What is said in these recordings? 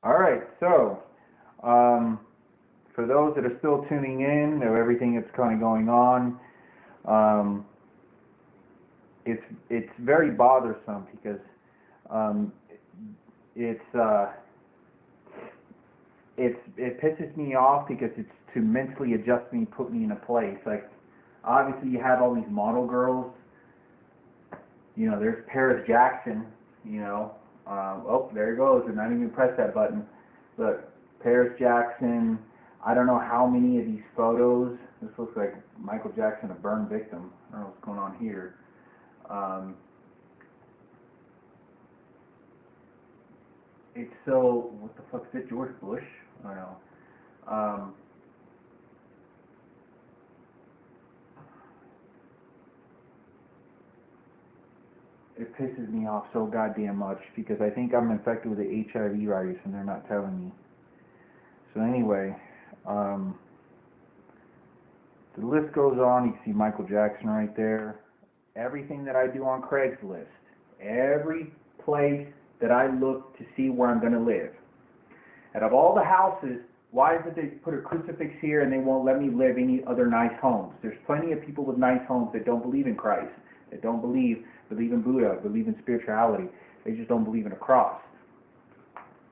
All right, so um, for those that are still tuning in, of everything that's kind of going on, um, it's very bothersome because um, it's it pisses me off because it's to mentally adjust me, put me in a place. Like obviously you have all these model girls. You know, there's Paris Jackson. You know, oh there it goes, and I didn't even press that button. Look, Paris Jackson. I don't know how many of these photos. This looks like Michael Jackson, a burn victim. I don't know what's going on here. Um, it's so. What the fuck is it? George Bush? I don't know. Um, it pisses me off so goddamn much because I think I'm infected with the HIV virus and they're not telling me. So anyway, um, the list goes on. You can see Michael Jackson right there. Everything that I do on Craigslist, every place that I look to see where I'm going to live. Out of all the houses, why is it they put a crucifix here and they won't let me live any other nice homes? There's plenty of people with nice homes that don't believe in Christ, that don't believe in Buddha, believe in spirituality. They just don't believe in a cross.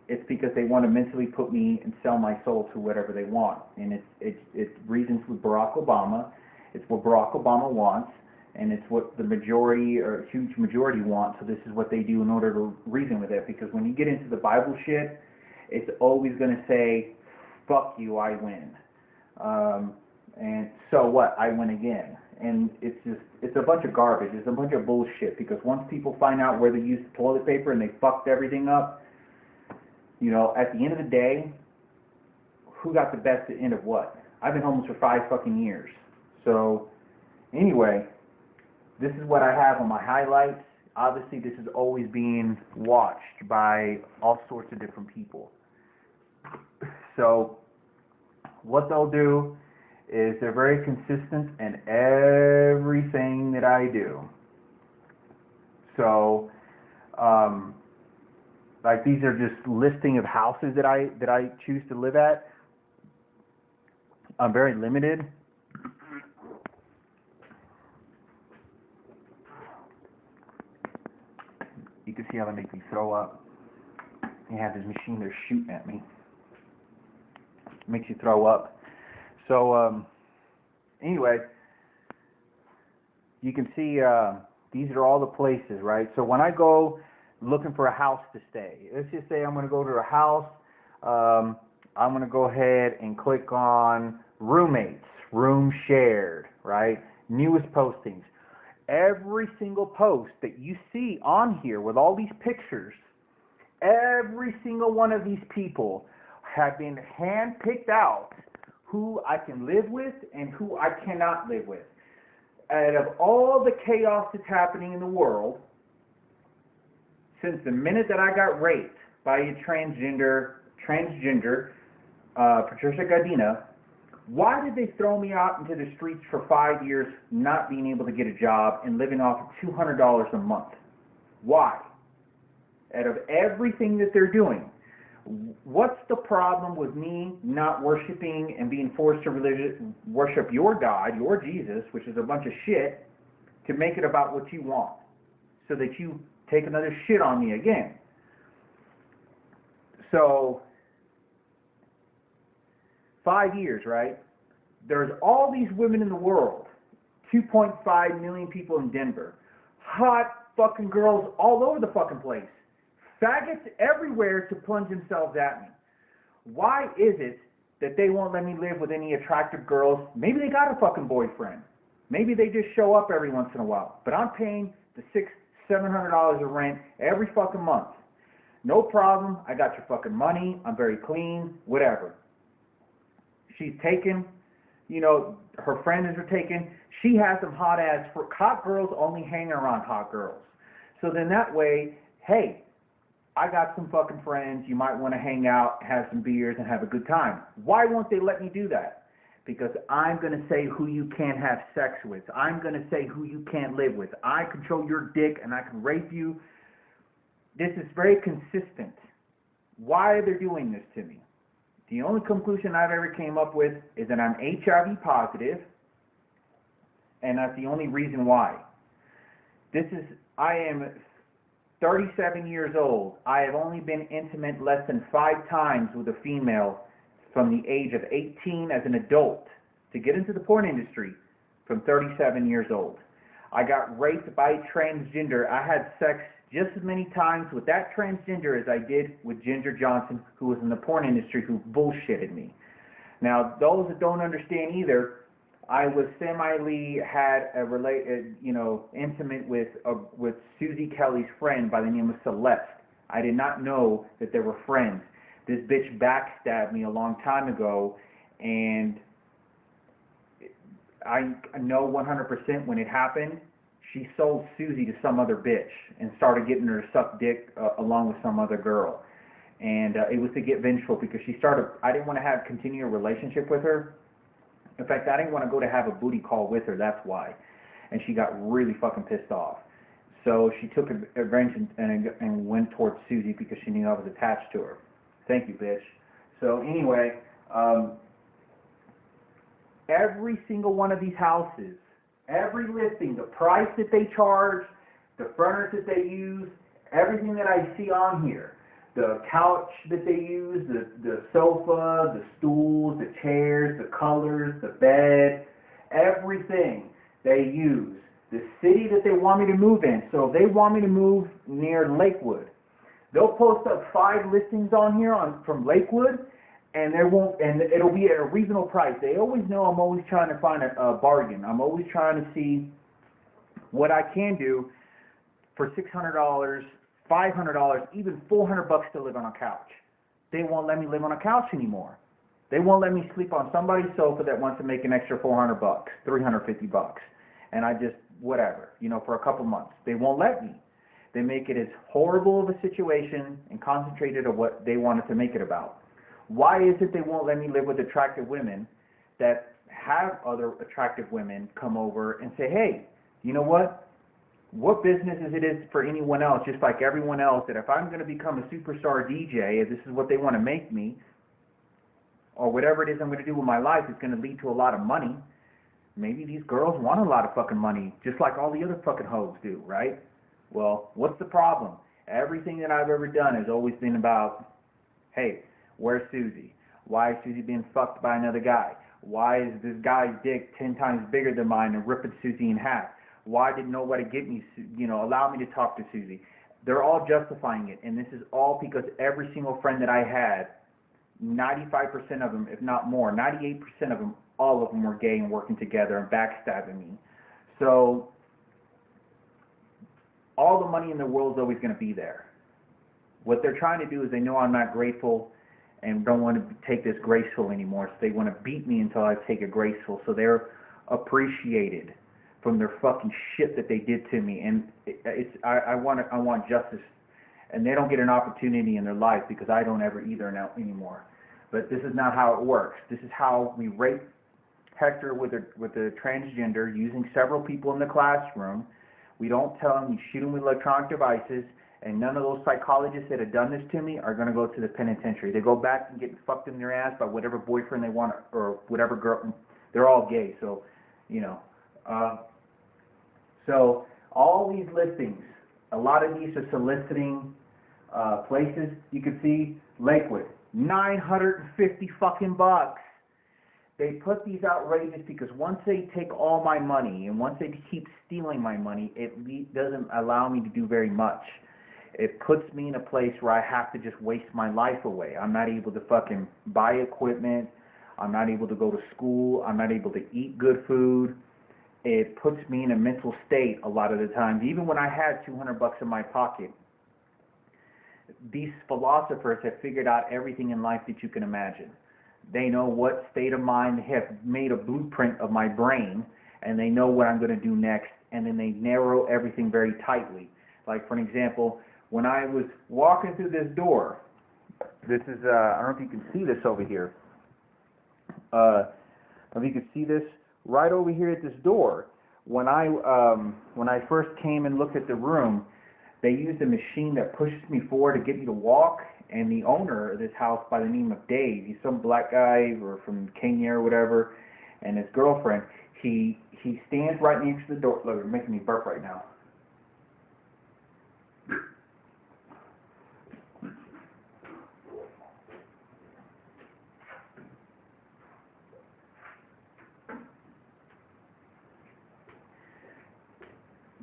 It's because they want to mentally put me and sell my soul to whatever they want. And it's reasons with Barack Obama. It's what Barack Obama wants, and it's what the majority or huge majority wants. So this is what they do in order to reason with it. Because when you get into the Bible shit, it's always going to say, "Fuck you, I win." And so what? I win again. And it's a bunch of garbage. It's a bunch of bullshit. Because once people find out where they used toilet paper and they fucked everything up, you know, at the end of the day, who got the best end of what? I've been homeless for 5 fucking years. So, anyway, this is what I have on my highlights. Obviously, this is always being watched by all sorts of different people. So, what they'll do is they're very consistent in everything that I do. So, um, like these are just listing of houses that I choose to live at. I'm very limited. You can see how they make me throw up. You have this machine they're shooting at me. It makes you throw up. So anyway, you can see these are all the places, right? So when I go looking for a house to stay, let's just say I'm going to go to a house. I'm going to go ahead and click on roommates, room shared, right? Newest postings. Every single post that you see on here with all these pictures, every single one of these people have been handpicked out who I can live with and who I cannot live with. Out of all the chaos that's happening in the world, since the minute that I got raped by a transgender Patricia Gardina, why did they throw me out into the streets for 5 years, not being able to get a job and living off of $200 a month? Why? Out of everything that they're doing, what's the problem with me not worshiping and being forced to worship your God, your Jesus, which is a bunch of shit, to make it about what you want, so that you take another shit on me again? So, 5 years, right? There's all these women in the world, 2.5 million people in Denver, hot fucking girls all over the fucking place, faggots everywhere to plunge themselves at me. Why is it that they won't let me live with any attractive girls? Maybe they got a fucking boyfriend. Maybe they just show up every once in a while. But I'm paying the $600-700 of rent every fucking month. No problem. I got your fucking money. I'm very clean. Whatever. She's taken, you know, her friends are taken. She has some hot girls only hang around hot girls. So then that way, hey, I got some fucking friends. You might want to hang out, have some beers, and have a good time. Why won't they let me do that? Because I'm going to say who you can't have sex with. I'm going to say who you can't live with. I control your dick, and I can rape you. This is very consistent why they're doing this to me. The only conclusion I've ever came up with is that I'm HIV positive, and that's the only reason why. I am 37 years old. I have only been intimate less than 5 times with a female from the age of 18 as an adult to get into the porn industry from 37 years old. I got raped by a transgender. I had sex just as many times with that transgender as I did with Ginger Johnson, who was in the porn industry, who bullshitted me. Now, those that don't understand either, I was intimate with Susie Kelly's friend by the name of Celeste. I did not know that they were friends. This bitch backstabbed me a long time ago, and I know 100% when it happened, she sold Susie to some other bitch and started getting her to suck dick along with some other girl. And it was to get vengeful because I didn't want to continue a relationship with her. In fact, I didn't want to go to have a booty call with her, that's why. And she got really fucking pissed off. So she took revenge and went towards Susie because she knew I was attached to her. Thank you, bitch. So anyway, every single one of these houses, every listing, the price that they charge, the furniture that they use, everything that I see on here, the couch that they use, the sofa, the stools, the chairs, the colors, the bed, everything they use, the city that they want me to move in. So if they want me to move near Lakewood, they'll post up 5 listings on here from Lakewood, and it'll be at a reasonable price. They always know I'm always trying to find a bargain. I'm always trying to see what I can do for $600, $500, even $400 to live on a couch. They won't let me live on a couch anymore. They won't let me sleep on somebody's sofa that wants to make an extra $400, $350, and I just whatever, for a couple months. They won't let me. They make it as horrible of a situation and concentrated on what they wanted to make it about. Why is it they won't let me live with attractive women that have other attractive women come over and say, hey, you know what? What business is it for anyone else, just like everyone else, that if I'm going to become a superstar DJ, if this is what they want to make me, or whatever it is I'm going to do with my life, it's going to lead to a lot of money. Maybe these girls want a lot of fucking money, just like all the other fucking hoes do, right? Well, what's the problem? Everything that I've ever done has always been about, hey, where's Susie? Why is Susie being fucked by another guy? Why is this guy's dick 10 times bigger than mine and ripping Susie in half? Why did nobody get me, allow me to talk to Susie? They're all justifying it, and this is all because every single friend that I had, 95% of them, if not more, 98% of them, all of them were gay and working together and backstabbing me. So all the money in the world is always going to be there. What they're trying to do is they know I'm not grateful and don't want to take this graceful anymore, so they want to beat me until I take it graceful, so they're appreciated from their fucking shit that they did to me, and I want justice, and they don't get an opportunity in their life because I don't ever either now anymore. But this is not how it works. This is how we rape Hector with a transgender using several people in the classroom. We don't tell them. We shoot them with electronic devices. And none of those psychologists that have done this to me are going to go to the penitentiary. They go back and get fucked in their ass by whatever boyfriend they want or whatever girl. They're all gay, so, so all these listings, a lot of these are soliciting places. You can see Lakewood, $950 fucking bucks. They put these outrageous because once they take all my money and once they keep stealing my money, it doesn't allow me to do very much. It puts me in a place where I have to just waste my life away. I'm not able to fucking buy equipment. I'm not able to go to school. I'm not able to eat good food. It puts me in a mental state a lot of the times. Even when I had $200 in my pocket, these philosophers have figured out everything in life that you can imagine. They know what state of mind. They have made a blueprint of my brain, and they know what I'm going to do next, and then they narrow everything very tightly. Like, for an example, when I was walking through this door, this is, I don't know if you can see this over here. I don't know if you can see this right over here at this door. When I first came and looked at the room, they used a machine that pushes me forward to get me to walk, And the owner of this house by the name of Dave, he's some black guy or from Kenya or whatever, and his girlfriend, he stands right next to the door. Look, you're making me burp right now.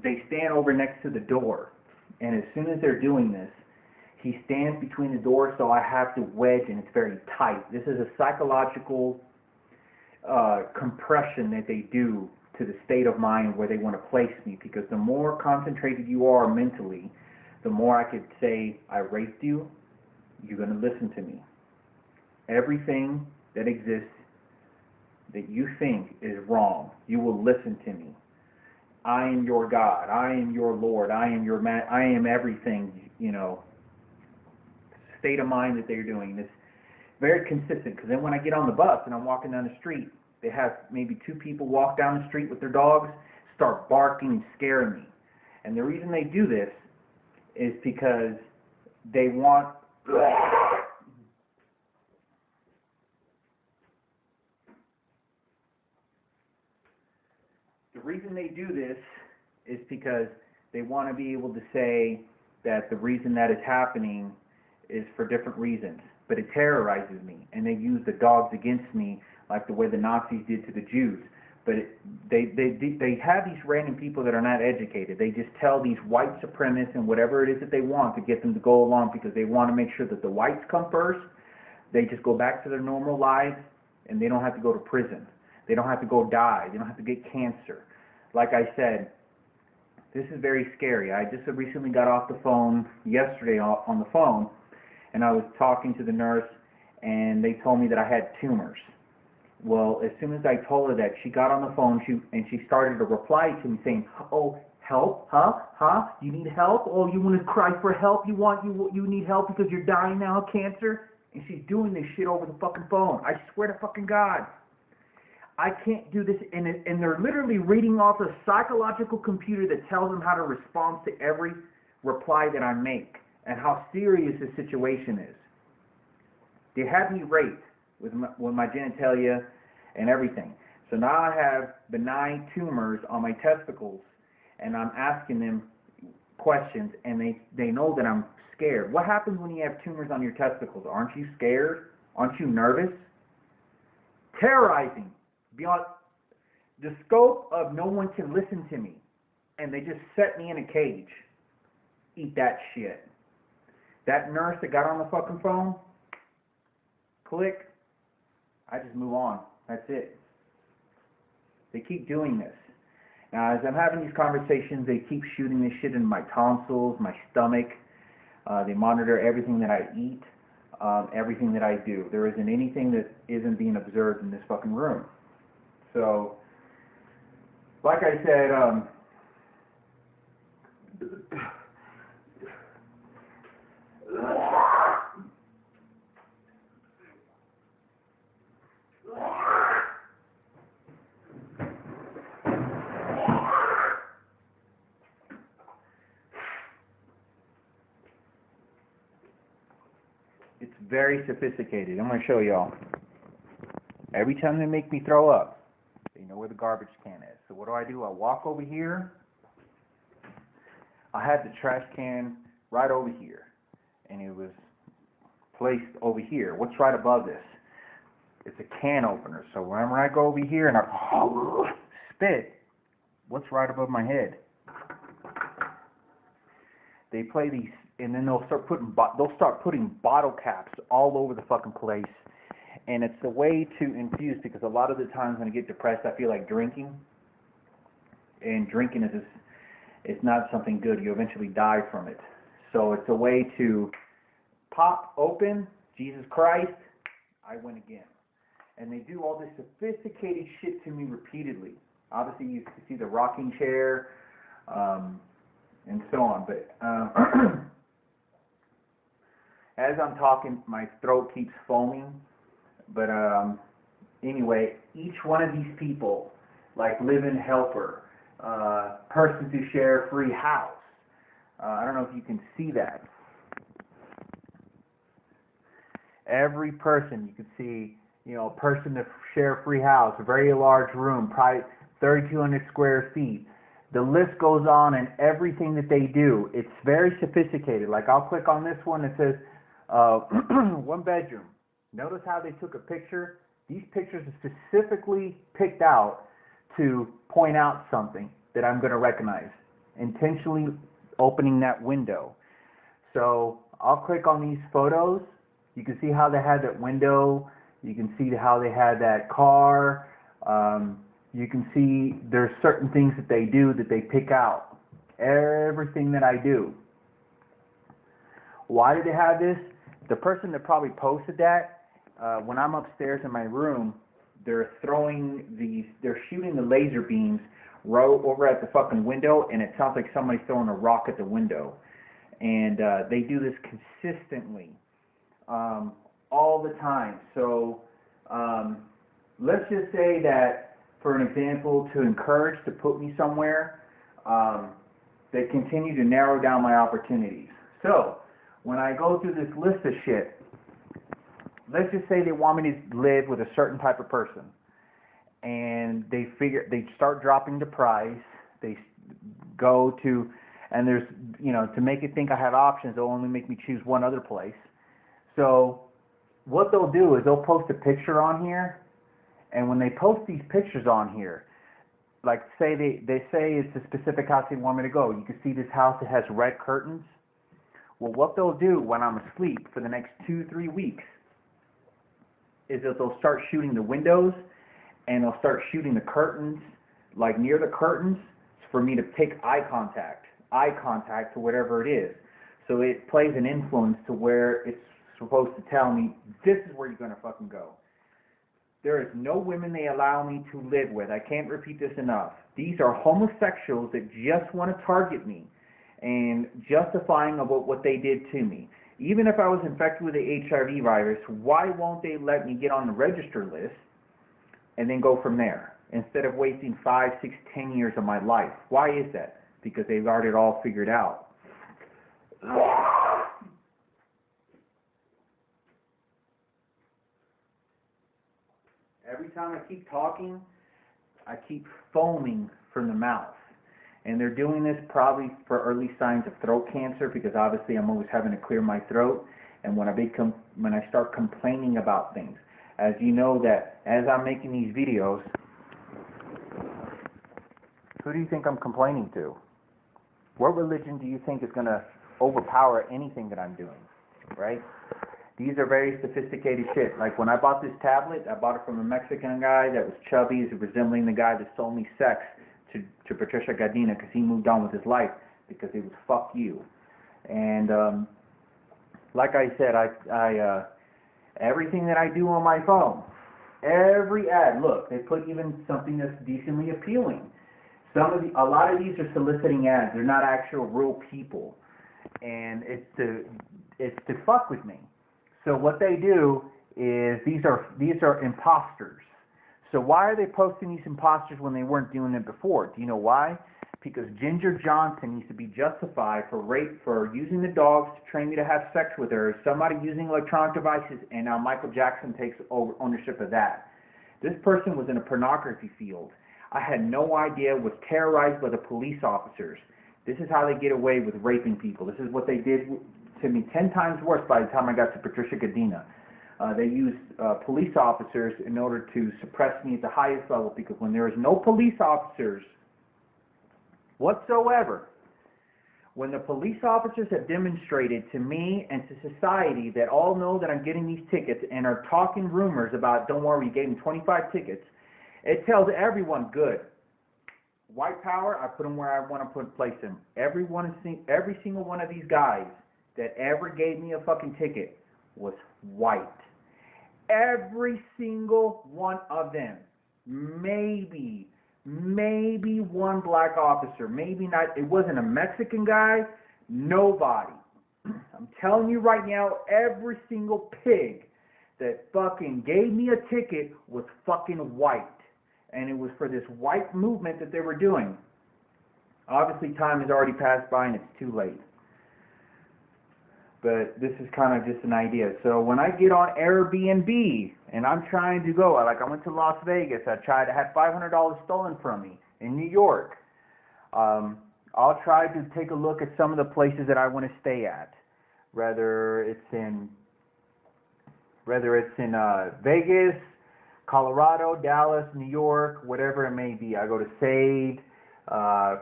They stand over next to the door, and as soon as they're doing this, he stands between the door, so I have to wedge, and it's very tight. This is a psychological compression that they do to the state of mind where they want to place me, because the more concentrated you are mentally, the more I could say, I raped you, you're going to listen to me. Everything that exists that you think is wrong, you will listen to me. I am your God. I am your Lord. I am your man. I am everything, state of mind that they're doing. This very consistent, because then when I get on the bus and I'm walking down the street, they have maybe two people walk down the street with their dogs, start barking and scaring me. And the reason they do this is because they want... The reason they do this is because they want to be able to say that the reason that is happening is for different reasons. But it terrorizes me, and they use the dogs against me like the way the Nazis did to the Jews. But they have these random people that are not educated. They just tell these white supremacists and whatever it is that they want to get them to go along, because they want to make sure that the whites come first. They just go back to their normal lives, and they don't have to go to prison. They don't have to go die. They don't have to get cancer. Like I said, this is very scary. I just recently got off the phone yesterday on the phone, and I was talking to the nurse, and they told me that I had tumors. Well, as soon as I told her that, she got on the phone and she started to reply to me saying, "Oh, help? Huh? You need help? Oh, you want to cry for help? You need help because you're dying now of cancer?" And she's doing this shit over the fucking phone. I swear to fucking God. I can't do this, and they're literally reading off a psychological computer that tells them how to respond to every reply that I make and how serious the situation is. They had me raped with my genitalia and everything. So now I have benign tumors on my testicles, and I'm asking them questions, and they know that I'm scared. What happens when you have tumors on your testicles? Aren't you scared? Aren't you nervous? Terrorizing. Beyond the scope of no one can listen to me, and they just set me in a cage. Eat that shit. That nurse that got on the fucking phone, click, I just move on. That's it. They keep doing this. Now, as I'm having these conversations, they keep shooting this shit in my tonsils, my stomach. They monitor everything that I eat, everything that I do. There isn't anything that isn't being observed in this fucking room. So, like I said, it's very sophisticated. I'm going to show y'all. Every time they make me throw up, they know where the garbage can is. So what do? I walk over here. I had the trash can right over here, and it was placed over here. What's right above this? It's a can opener. So whenever I go over here and I spit, what's right above my head? They play these, and then they'll start putting bottle caps all over the fucking place. And it's a way to infuse, because a lot of the times when I get depressed, I feel like drinking. And drinking is not something good. You eventually die from it. So it's a way to pop open, Jesus Christ, I win again. And they do all this sophisticated shit to me repeatedly. Obviously, you can see the rocking chair, and so on. But as I'm talking, my throat keeps foaming. But anyway, each one of these people, like live-in helper, persons who share a free house. I don't know if you can see that. Every person, you could see, you know, a person to share a free house, a very large room, probably 3,200 square feet. The list goes on, and everything that they do, it's very sophisticated. Like, I'll click on this one that says 1 bedroom. Notice how they took a picture. These pictures are specifically picked out to point out something that I'm going to recognize, intentionally opening that window. So I'll click on these photos. You can see how they had that window. You can see how they had that car. You can see there's certain things that they do that they pick out. Everything that I do. Why did they have this? The person that probably posted that, when I'm upstairs in my room, they're shooting the laser beams right over at the fucking window, and it sounds like somebody's throwing a rock at the window. And they do this consistently, all the time. So let's just say that, for an example, to encourage, to put me somewhere, they continue to narrow down my opportunities. So when I go through this list of shit, let's just say they want me to live with a certain type of person, and they start dropping the price. They go to, and there's, you know, to make it think I have options, they'll only make me choose one other place. So what they'll do is they'll post a picture on here, and when they post these pictures on here, like say they say it's a specific house they want me to go. You can see this house that has red curtains. Well, what they'll do when I'm asleep for the next 2-3 weeks is that they'll start shooting the windows, and they'll start shooting the curtains, like near the curtains, for me to take eye contact to whatever it is. So it plays an influence to where it's supposed to tell me, this is where you're going to fucking go. There is no women they allow me to live with. I can't repeat this enough. These are homosexuals that just want to target me and justifying about what they did to me. Even if I was infected with the HIV virus, why won't they let me get on the register list and then go from there, instead of wasting 5, 6, 10 years of my life? Why is that? Because they've got it all figured out. Every time I keep talking, I keep foaming from the mouth. And they're doing this probably for early signs of throat cancer, because obviously I'm always having to clear my throat. And when I start complaining about things, as you know, that as I'm making these videos, who do you think I'm complaining to? What religion do you think is going to overpower anything that I'm doing, right? These are very sophisticated shit. Like when I bought this tablet, I bought it from a Mexican guy that was chubby, resembling the guy that sold me sex to Patricia Gadina, because he moved on with his life, because it was fuck you. And like I said, I everything that I do on my phone, every ad, look, they put even something that's decently appealing. A lot of these are soliciting ads. They're not actual real people, and it's to fuck with me. So what they do is these are imposters. So why are they posting these imposters when they weren't doing it before? Do you know why? Because Ginger Johnson needs to be justified for using the dogs to train me to have sex with her. Somebody using electronic devices, and now Michael Jackson takes ownership of that. This person was in a pornography field. I had no idea, was terrorized by the police officers. This is how they get away with raping people. This is what they did to me 10 times worse by the time I got to Patricia Gadina. They used police officers in order to suppress me at the highest level, because when there is no police officers whatsoever, when the police officers have demonstrated to me and to society that all know that I'm getting these tickets and are talking rumors about, don't worry, you gave them 25 tickets, it tells everyone, good. White power, I put them where I want to place them. Every single one of these guys that ever gave me a fucking ticket was white. Every single one of them. Maybe one black officer. Maybe not. It wasn't a Mexican guy. Nobody. I'm telling you right now, every single pig that fucking gave me a ticket was fucking white. And it was for this white movement that they were doing. Obviously, time has already passed by and it's too late. but this is kind of just an idea. So when I get on Airbnb and I'm trying to go, like I went to Las Vegas, I had $500 stolen from me in New York. I'll try to take a look at some of the places that I want to stay at, whether it's in Vegas, Colorado, Dallas, New York, whatever it may be. I go to Saved,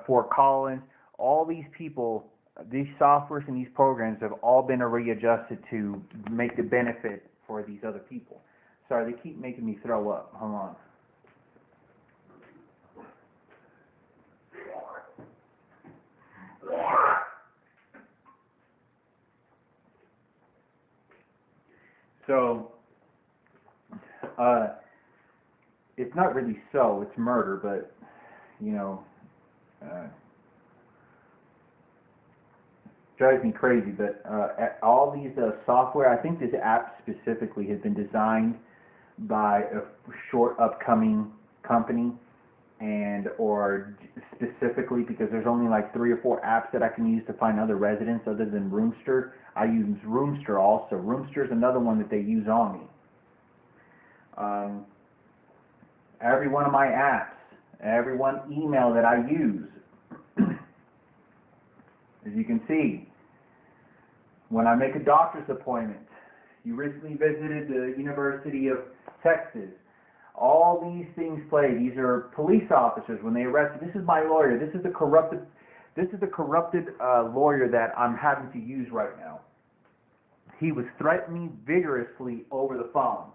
Fort Collins. All these people, these softwares and these programs have all been readjusted to make the benefit for these other people. Sorry, they keep making me throw up. Hold on. So, it's not really it's murder, but, you know, drives me crazy. But all these software, I think this app specifically has been designed by a short upcoming company, and or specifically because there's only like 3 or 4 apps that I can use to find other residents other than Roomster. I use Roomster also. Roomster is another one that they use on me. Every one of my apps, every one email that I use, as you can see, when I make a doctor's appointment, you recently visited the University of Texas, all these things play. These are police officers when they arrest you. This is my lawyer. This is the corrupted lawyer that I'm having to use right now. He was threatening me vigorously over the phone.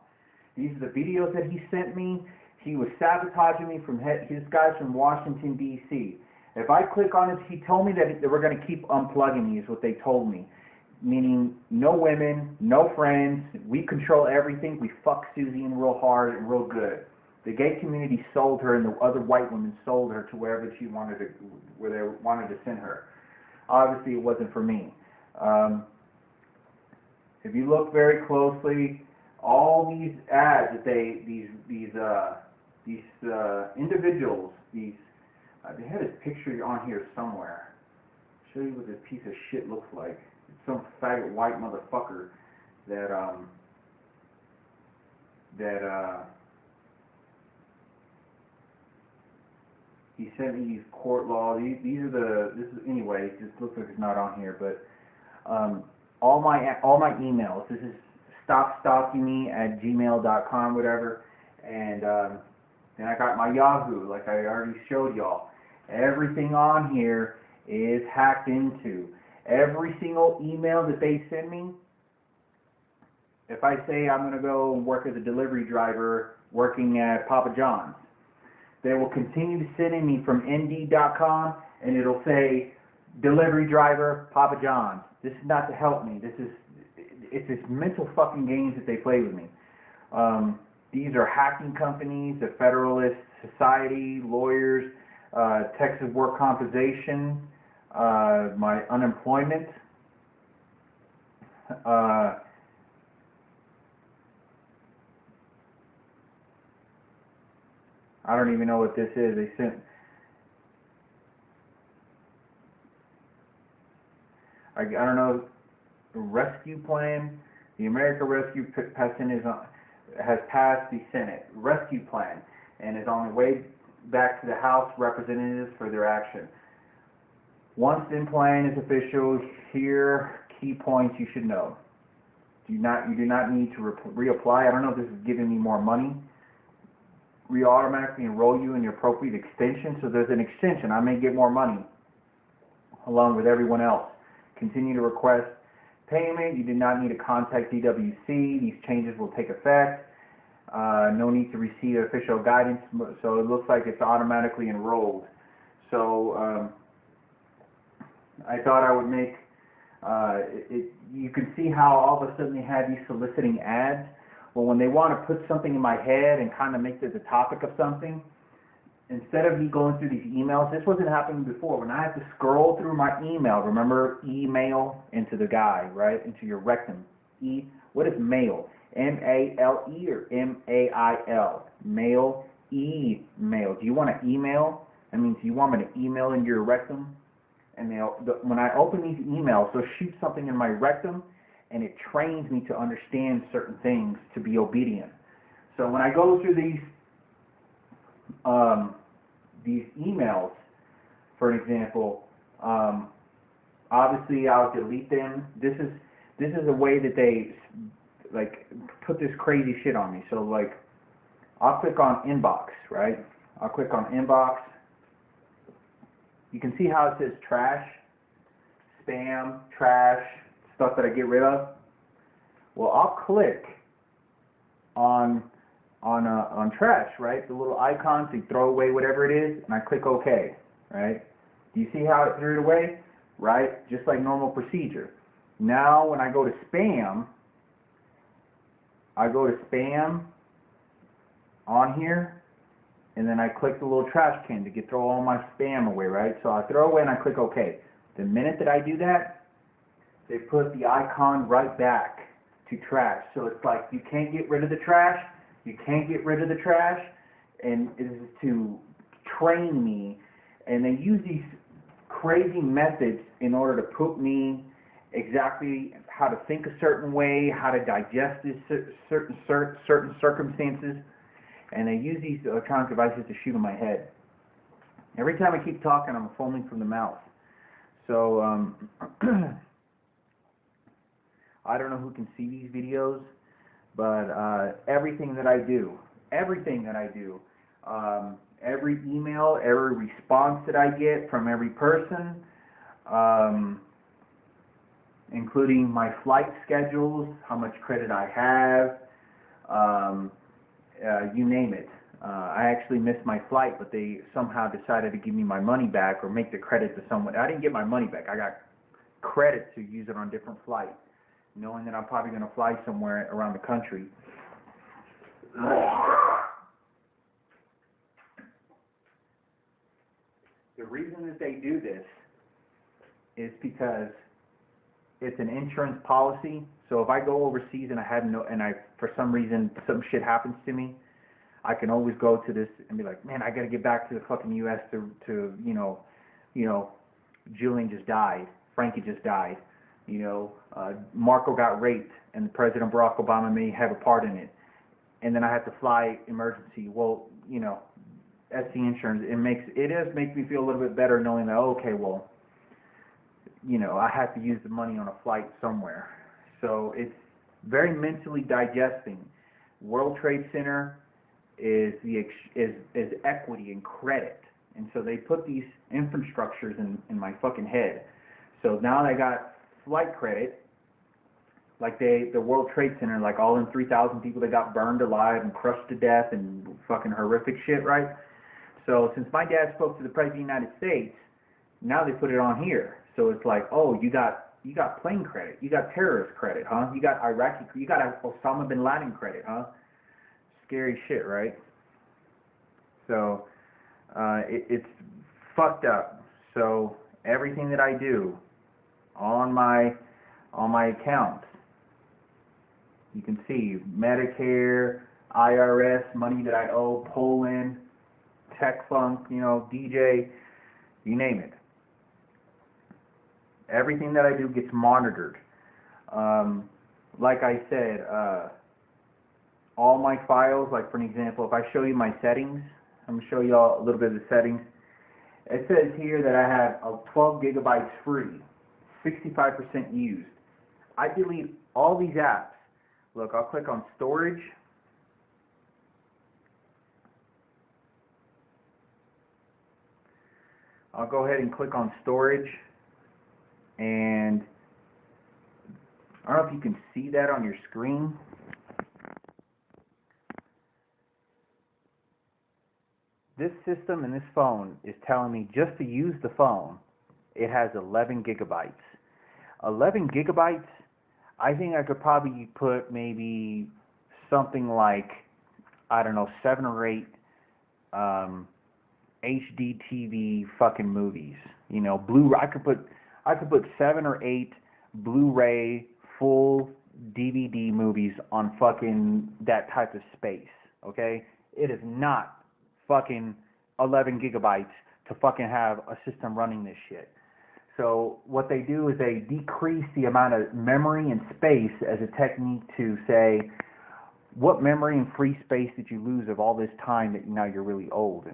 These are the videos that he sent me. He was sabotaging me from his guys from Washington, D.C. If I click on it, he told me that they were going to keep unplugging me, is what they told me. Meaning, no women, no friends, we control everything, we fuck Susie in real hard and real good. The gay community sold her, and the other white women sold her to where they wanted to send her. Obviously, it wasn't for me. If you look very closely, all these ads that these individuals, they had his picture on here somewhere. I'll show you what this piece of shit looks like. It's some faggot white motherfucker that he sent me these court law. Anyway, it just looks like it's not on here, but all my emails. This is stopstalkingme@gmail.com, whatever, and then I got my Yahoo, like I already showed y'all. Everything on here is hacked into. Every single email that they send me, if I say I'm going to go work as a delivery driver working at Papa John's, they will continue to send me from Indeed.com, and it'll say delivery driver, Papa John's. This is not to help me. It's this mental fucking games that they play with me. These are hacking companies, the Federalist Society, lawyers, Texas Work Compensation, my unemployment. I don't even know what this is. They sent. I don't know. Rescue plan. The American Rescue Plan has passed the Senate rescue plan and is on the way back to the House Representatives for their action. Once the plan is official, here key points you should know. You do not need to reapply. I don't know if this is giving me more money. We automatically enroll you in your appropriate extension, so there's an extension. I may get more money along with everyone else. Continue to request payment. You do not need to contact DWC. These changes will take effect. No need to receive official guidance, so it looks like it's automatically enrolled. So I thought I would make you can see how all of a sudden they have these soliciting ads. Well, when they want to put something in my head and kind of make it the topic of something, instead of me going through these emails, this wasn't happening before. When I had to scroll through my email, remember email into the guy, right? Into your rectum. What is mail? M-A-L-E or M-A-I-L? Mail, email. Do you want to email? That means you want me to email into your rectum? and when I open these emails, they'll shoot something in my rectum, and it trains me to understand certain things, to be obedient. So when I go through these emails, for example, obviously I'll delete them. This is a way that they like put this crazy shit on me. So like, I'll click on inbox, right? I'll click on inbox. You can see how it says trash, spam, trash, stuff that I get rid of. Well, I'll click on trash, right? The little icons, you throw away whatever it is, and I click OK, right? Do you see how it threw it away? Right? Just like normal procedure. Now, when I go to spam, I go to spam on here, and then I click the little trash can to throw all my spam away, right? So I throw away and I click OK. The minute that I do that, they put the icon right back to trash. So it's like you can't get rid of the trash, you can't get rid of the trash, and it is to train me. And they use these crazy methods in order to put me exactly how to think a certain way, how to digest this certain circumstances, and they use these electronic devices to shoot in my head. Every time I keep talking, I'm foaming from the mouth. So I don't know who can see these videos, but everything that I do, every email, every response that I get from every person, including my flight schedules, how much credit I have, you name it. I actually missed my flight, but they somehow decided to give me my money back or make the credit to someone. I didn't get my money back. I got credit to use it on different flights, knowing that I'm probably going to fly somewhere around the country. The reason that they do this is because it's an insurance policy. So if I go overseas and for some reason some shit happens to me, I can always go to this and be like, man, I got to get back to the fucking U.S. to Julian just died, Frankie just died, Marco got raped, and President Barack Obama may have a part in it, and then I have to fly emergency. Well, that's the insurance. It does make me feel a little bit better knowing that, okay, well, I have to use the money on a flight somewhere. So it's very mentally digesting. World Trade Center is equity and credit, and so they put these infrastructures in my fucking head. So now I got flight credit, like the World Trade Center, like all them 3,000 people that got burned alive and crushed to death and fucking horrific shit, right? So since my dad spoke to the President of the United States, now they put it on here. So it's like, oh, you got plane credit, you got terrorist credit, huh? You got you got Osama bin Laden credit, huh? Scary shit, right? So it's fucked up. So everything that I do on my accounts, you can see Medicare, IRS, money that I owe, Poland, TechFunk, DJ, you name it. Everything that I do gets monitored. Like I said, all my files, like for an example, if I show you my settings, I'm going to show you all a little bit of the settings. It says here that I have 12 gigabytes free, 65% used. I delete all these apps. Look, I'll click on storage. I'll go ahead and click on storage, and I don't know if you can see that on your screen. This system and this phone is telling me just to use the phone, it has 11 gigabytes. 11 gigabytes, I think I could probably put maybe something like, I don't know, 7 or 8 HD TV fucking movies. Blu-ray. I could put 7 or 8 Blu-ray full DVD movies on fucking that type of space. Okay, it is not fucking 11 gigabytes to fucking have a system running this shit. So what they do is they decrease the amount of memory and space as a technique to say, what memory and free space did you lose of all this time that now you're really old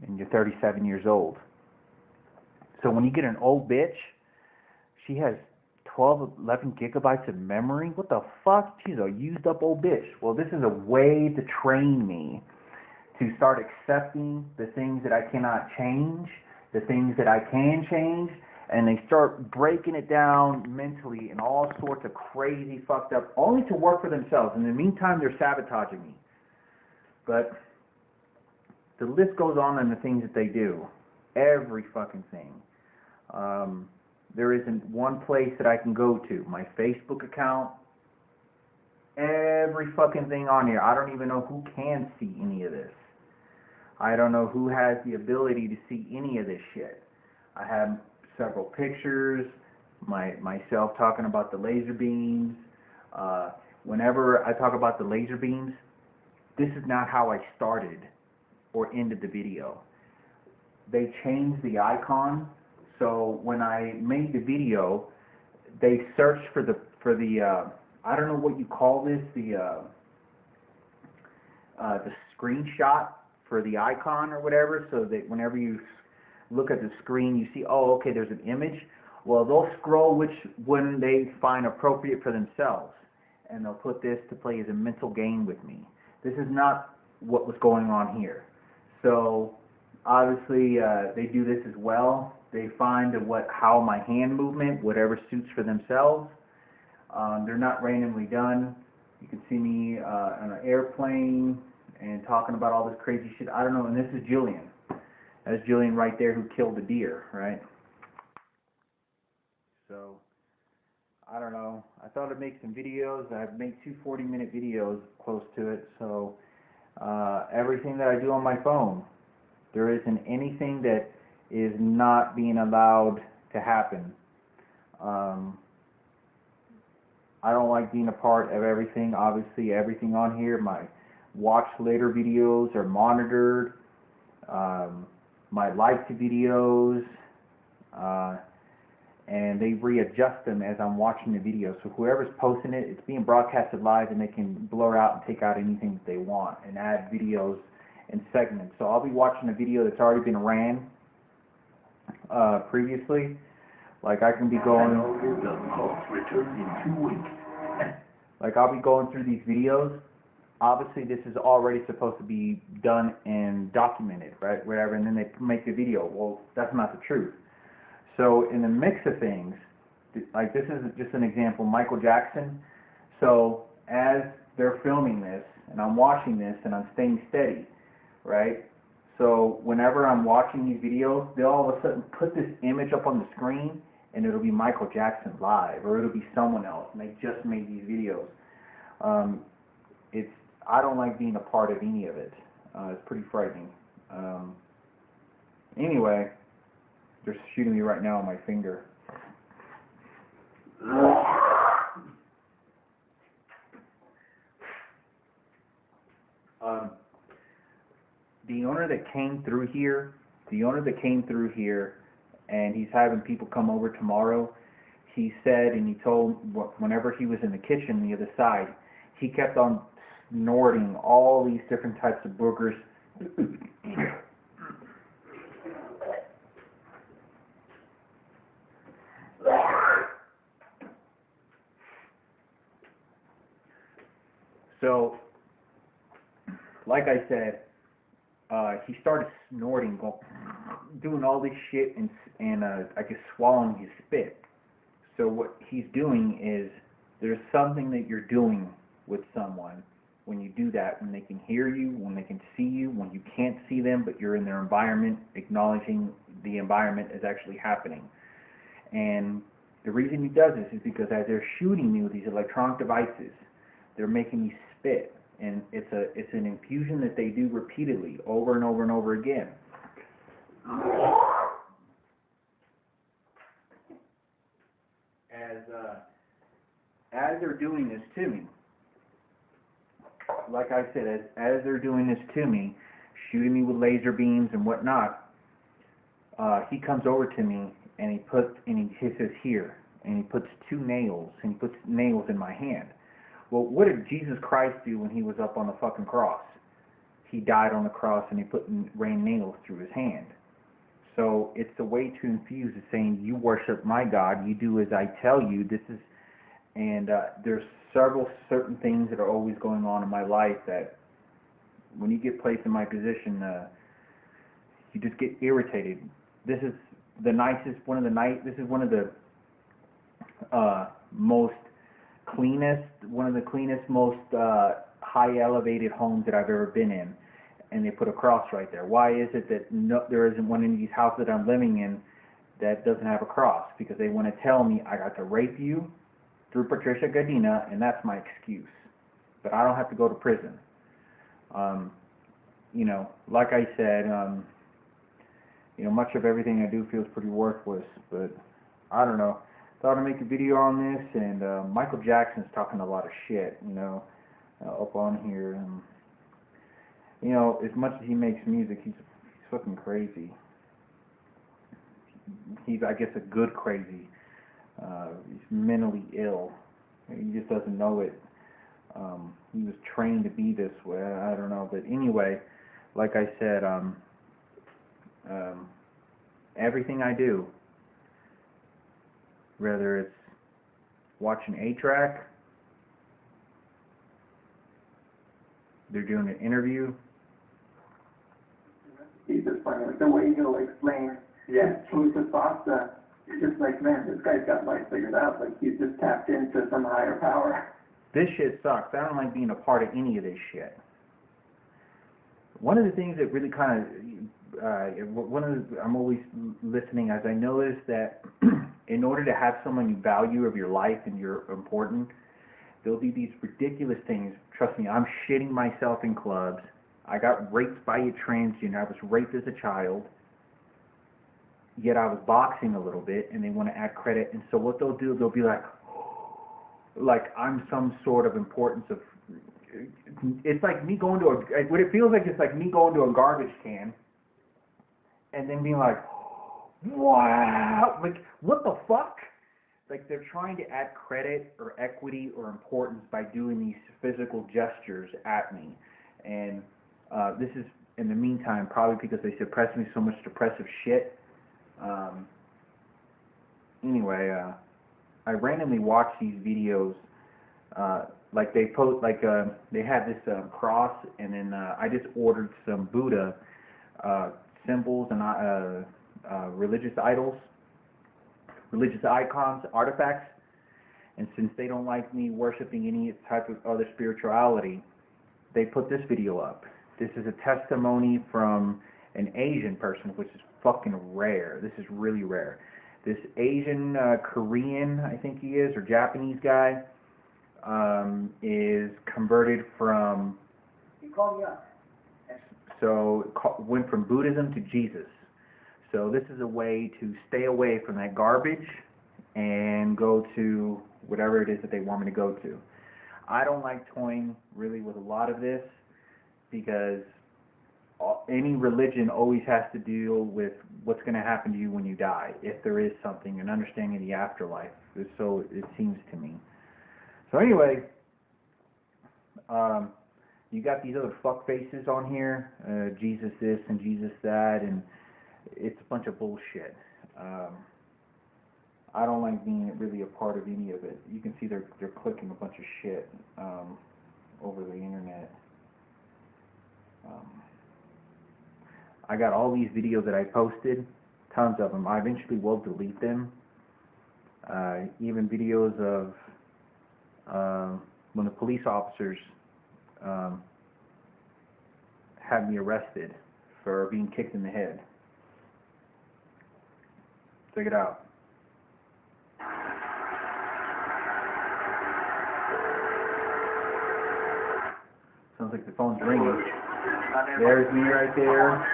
and you're 37 years old? So when you get an old bitch, she has 12, 11 gigabytes of memory. What the fuck? She's a used up old bitch. Well, this is a way to train me to start accepting the things that I cannot change, the things that I can change, and they start breaking it down mentally in all sorts of crazy fucked up, only to work for themselves. In the meantime, they're sabotaging me. But the list goes on the things that they do. Every fucking thing. There isn't one place that I can go to. My Facebook account, every fucking thing on here. I don't even know who can see any of this. I don't know who has the ability to see any of this shit. I have several pictures, myself talking about the laser beams. Whenever I talk about the laser beams, this is not how I started or ended the video. They changed the icon, so when I made the video, they searched for the I don't know what you call this, the screenshot for the icon or whatever, so that whenever you look at the screen, you see, oh, okay, there's an image. Well, they'll scroll which one they find appropriate for themselves, and they'll put this to play as a mental game with me. This is not what was going on here. So obviously they do this as well. They find how my hand movement, whatever suits for themselves. They're not randomly done. You can see me on an airplane and talking about all this crazy shit. I don't know. And this is Julian. That's Julian right there who killed the deer, right? So, I don't know. I thought I'd make some videos. I've made 2 40-minute videos close to it. So, everything that I do on my phone, there isn't anything that is not being allowed to happen. I don't like being a part of everything. Obviously, everything on here, my watch later videos are monitored. My liked videos, and they readjust them as I'm watching the video. So whoever's posting it, it's being broadcasted live, and they can blur out and take out anything that they want and add videos and segments. So I'll be watching a video that's already been ran previously. Like I can be going. Like I'll be going through these videos. Obviously, this is already supposed to be done and documented, right? Whatever, and then they make the video. Well, that's not the truth. So in the mix of things, like this is just an example, Michael Jackson. So as they're filming this, and I'm watching this, and I'm staying steady, right? So whenever I'm watching these videos, they'll all of a sudden put this image up on the screen, and it'll be Michael Jackson live, or it'll be someone else, and they just made these videos. I don't like being a part of any of it. It's pretty frightening. Anyway, they're shooting me right now on my finger. The owner that came through here, and he's having people come over tomorrow, he said, and he told, whenever he was in the kitchen on the other side, he kept on snorting all these different types of boogers. So, like I said, he started snorting, doing all this shit, and I guess swallowing his spit. So what he's doing is, there's something that you're doing with someone when you do that, when they can hear you, when they can see you, when you can't see them, but you're in their environment, acknowledging the environment is actually happening. And the reason he does this is because as they're shooting me with these electronic devices, they're making me spit. And it's an infusion that they do repeatedly, over and over and over again. As they're doing this to me, like I said, as they're doing this to me, shooting me with laser beams and whatnot, he comes over to me and he says here, and he puts 2 nails, and he puts nails in my hand. Well, what did Jesus Christ do when he was up on the fucking cross? He died on the cross, and he ran nails through his hand. So it's a way to infuse it, saying you worship my God, you do as I tell you. This is, and there's several certain things that are always going on in my life that, when you get placed in my position, you just get irritated. This is the nicest, this is one of the most cleanest, most high elevated homes that I've ever been in. And they put a cross right there. Why is it that there isn't one in these houses that I'm living in that doesn't have a cross? Because they want to tell me I got to rape you through Patricia Gardina, and that's my excuse. But I don't have to go to prison. You know, like I said, you know, much of everything I do feels pretty worthless. But I don't know. Thought I'd make a video on this, and Michael Jackson's talking a lot of shit, you know, up on here. And, you know, as much as he makes music, he's fucking crazy. He's, I guess, a good crazy. He's mentally ill. He just doesn't know it. He was trained to be this way. I don't know. But anyway, like I said, everything I do, whether it's watching A-Track, they're doing an interview. He's just funny. Like the way he'll explain, change the pasta. It's just like, man, this guy's got life figured out. Like he's just tapped into some higher power. This shit sucks. I don't like being a part of any of this shit. One of the things that really kind of, I'm always listening, as I notice that in order to have someone you value of your life and you're important, there'll be these ridiculous things. Trust me, I'm shitting myself in clubs. I got raped by a transgender. I was raped as a child. Yet I was boxing a little bit, and they want to add credit. And so what they'll do, they'll be like I'm some sort of importance of. It's like me going to what it feels like. It's like me going to a garbage can, and then being like, wow, like what the fuck? Like they're trying to add credit or equity or importance by doing these physical gestures at me, and this is in the meantime probably because they suppress me so much depressive shit. Anyway, I randomly watch these videos, like they post, like they had this cross, and then I just ordered some Buddha symbols and religious idols, religious icons, artifacts, and since they don't like me worshiping any type of other spirituality, they put this video up. This is a testimony from an Asian person, which is fucking rare. This is really rare. This Asian, Korean, I think he is, or Japanese guy, is converted from, He called me up. so went from Buddhism to Jesus. So this is a way to stay away from that garbage and go to whatever it is that they want me to go to. I don't like toying really with a lot of this because any religion always has to deal with what's going to happen to you when you die, if there is something, an understanding of the afterlife. So it seems to me. So anyway, you got these other fuck faces on here, Jesus this and Jesus that, and it's a bunch of bullshit. I don't like being really a part of any of it. You can see they're clicking a bunch of shit over the internet. I got all these videos that I posted, tons of them. I eventually will delete them. Even videos of when the police officers had me arrested for being kicked in the head. Check it out. Sounds like the phone's ringing. There's me right there.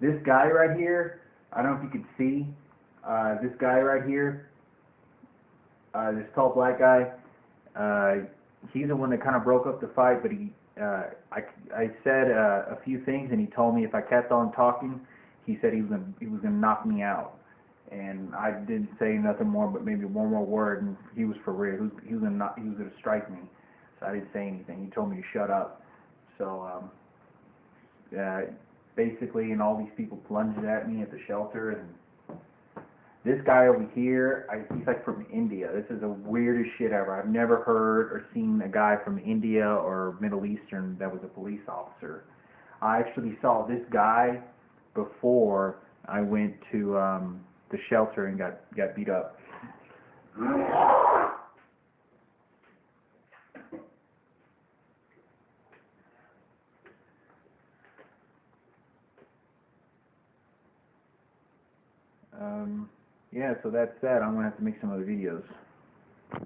This guy right here, I don't know if you can see, this guy right here, this tall black guy, he's the one that kind of broke up the fight, but I said a few things, and he told me if I kept on talking, he said he was gonna knock me out. and I didn't say nothing more, but maybe one more word, and he was for real. He was gonna strike me, so I didn't say anything. He told me to shut up. So basically, and all these people plunged at me at the shelter, and this guy over here, he's like from India. This is the weirdest shit ever. I've never heard or seen a guy from India or Middle Eastern that was a police officer. I actually saw this guy before I went to the shelter and got beat up. Yeah, so that's that. I'm gonna have to make some other videos.